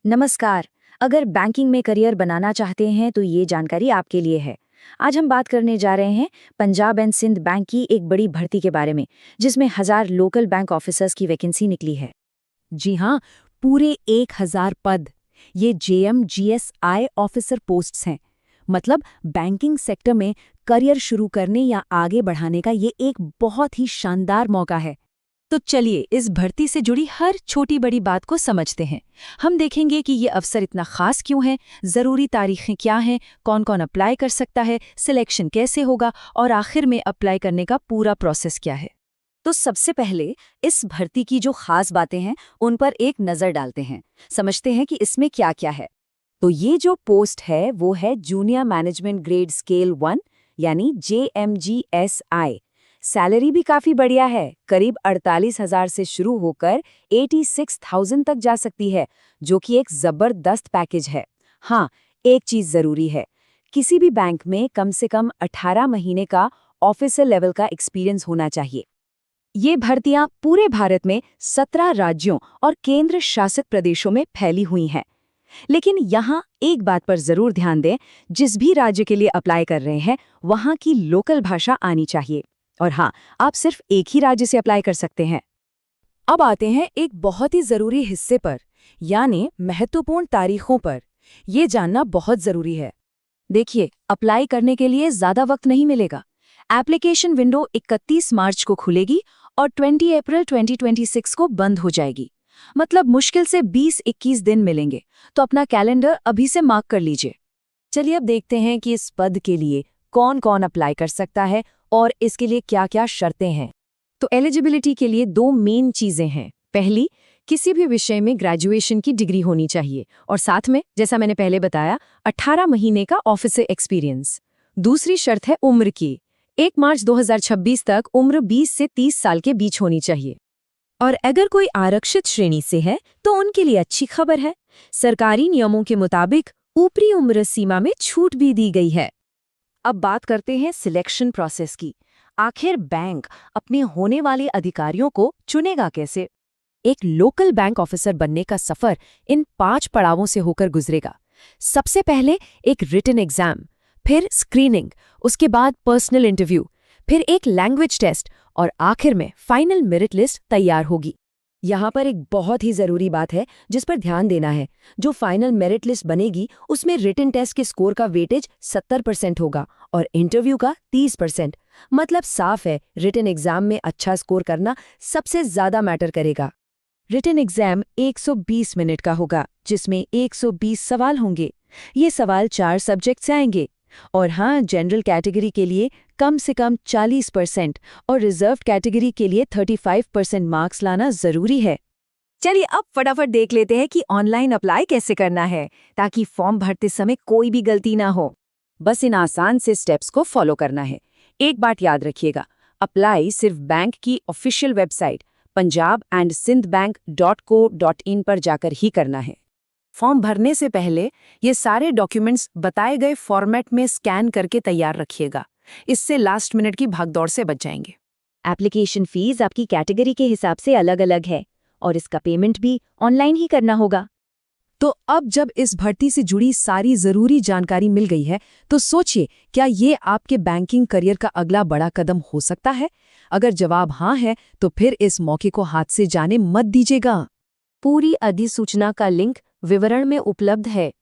नमस्कार। अगर बैंकिंग में करियर बनाना चाहते हैं तो ये जानकारी आपके लिए है। आज हम बात करने जा रहे हैं पंजाब एंड सिंध बैंक की एक बड़ी भर्ती के बारे में, जिसमें 1000 लोकल बैंक ऑफिसर्स की वैकेंसी निकली है। जी हाँ, पूरे 1000 पद। ये JMGSI ऑफिसर पोस्ट्स हैं। मतलब बैंकिंग सेक्टर में करियर शुरू करने या आगे बढ़ाने का ये एक बहुत ही शानदार मौका है। तो चलिए इस भर्ती से जुड़ी हर छोटी बड़ी बात को समझते हैं। हम देखेंगे कि ये अवसर इतना खास क्यों है, ज़रूरी तारीखें क्या हैं, कौन कौन अप्लाई कर सकता है, सिलेक्शन कैसे होगा और आखिर में अप्लाई करने का पूरा प्रोसेस क्या है। तो सबसे पहले इस भर्ती की जो खास बातें हैं उन पर एक नज़र डालते हैं, समझते हैं कि इसमें क्या क्या है। तो ये जो पोस्ट है वो है जूनियर मैनेजमेंट ग्रेड स्केल 1 यानी JMGSI। सैलरी भी काफ़ी बढ़िया है, करीब 48,000 से शुरू होकर 86,000 तक जा सकती है, जो कि एक ज़बरदस्त पैकेज है। हाँ, एक चीज़ ज़रूरी है, किसी भी बैंक में कम से कम 18 महीने का ऑफिसर लेवल का एक्सपीरियंस होना चाहिए। ये भर्तियां पूरे भारत में 17 राज्यों और केंद्र शासित प्रदेशों में फैली हुई हैं। लेकिन यहाँ एक बात पर जरूर ध्यान दें, जिस भी राज्य के लिए अप्लाई कर रहे हैं वहाँ की लोकल भाषा आनी चाहिए। और हाँ, आप सिर्फ एक ही राज्य से अप्लाई कर सकते हैं। अब आते हैं एक बहुत ही ज़रूरी हिस्से पर, यानी महत्वपूर्ण तारीखों पर। ये जानना बहुत ज़रूरी है। देखिए, अप्लाई करने के लिए ज़्यादा वक्त नहीं मिलेगा। एप्लीकेशन विंडो 31 मार्च को खुलेगी और 20 अप्रैल 2026 को बंद हो जाएगी। मतलब मुश्किल से 20-21 दिन मिलेंगे, तो अपना कैलेंडर अभी से मार्क कर लीजिए। चलिए अब देखते हैं कि इस पद के लिए कौन कौन अप्लाई कर सकता है और इसके लिए क्या-क्या शर्तें हैं। तो एलिजिबिलिटी के लिए दो मेन चीज़ें हैं। पहली, किसी भी विषय में ग्रेजुएशन की डिग्री होनी चाहिए और साथ में, जैसा मैंने पहले बताया, 18 महीने का ऑफिसर एक्सपीरियंस। दूसरी शर्त है उम्र की। 1 मार्च 2026 तक उम्र 20 से 30 साल के बीच होनी चाहिए। और अगर कोई आरक्षित श्रेणी से है तो उनके लिए अच्छी खबर है, सरकारी नियमों के मुताबिक ऊपरी उम्र सीमा में छूट भी दी गई है। अब बात करते हैं सिलेक्शन प्रोसेस की। आखिर बैंक अपने होने वाले अधिकारियों को चुनेगा कैसे? एक लोकल बैंक ऑफिसर बनने का सफर इन 5 पड़ावों से होकर गुजरेगा। सबसे पहले एक रिटन एग्जाम, फिर स्क्रीनिंग, उसके बाद पर्सनल इंटरव्यू, फिर एक लैंग्वेज टेस्ट और आखिर में फाइनल मेरिट लिस्ट तैयार होगी। यहाँ पर एक बहुत ही ज़रूरी बात है जिस पर ध्यान देना है। जो फाइनल मेरिट लिस्ट बनेगी उसमें रिटन टेस्ट के स्कोर का वेटेज 70% होगा और इंटरव्यू का 30%। मतलब साफ है, रिटन एग्जाम में अच्छा स्कोर करना सबसे ज़्यादा मैटर करेगा। रिटन एग्जाम 120 मिनट का होगा, जिसमें 120 सवाल होंगे। ये सवाल 4 सब्जेक्ट से आएंगे। और हाँ, जनरल कैटेगरी के लिए कम से कम 40% और रिजर्व कैटेगरी के लिए 35% मार्क्स लाना ज़रूरी है। चलिए अब फटाफट देख लेते हैं कि ऑनलाइन अप्लाई कैसे करना है, ताकि फॉर्म भरते समय कोई भी गलती ना हो। बस इन आसान से स्टेप्स को फॉलो करना है। एक बात याद रखिएगा, अप्लाई सिर्फ बैंक की ऑफिशियल वेबसाइट punjabandsindhbank.co.in पर जाकर ही करना है। फॉर्म भरने से पहले ये सारे डॉक्यूमेंट्स बताए गए फॉर्मेट में स्कैन करके तैयार रखिएगा। इससे लास्ट मिनट की भागदौड़ से बच जाएंगे। एप्लीकेशन फीस आपकी कैटेगरी के हिसाब से अलग-अलग है और इसका पेमेंट भी ऑनलाइन ही करना होगा। तो अब जब इस भर्ती से जुड़ी सारी ज़रूरी जानकारी मिल गई है, तो सोचिए, क्या ये आपके बैंकिंग करियर का अगला बड़ा कदम हो सकता है? अगर जवाब हाँ है, तो फिर इस मौके को हाथ से जाने मत दीजिएगा। पूरी अधिसूचना का लिंक विवरण में उपलब्ध है।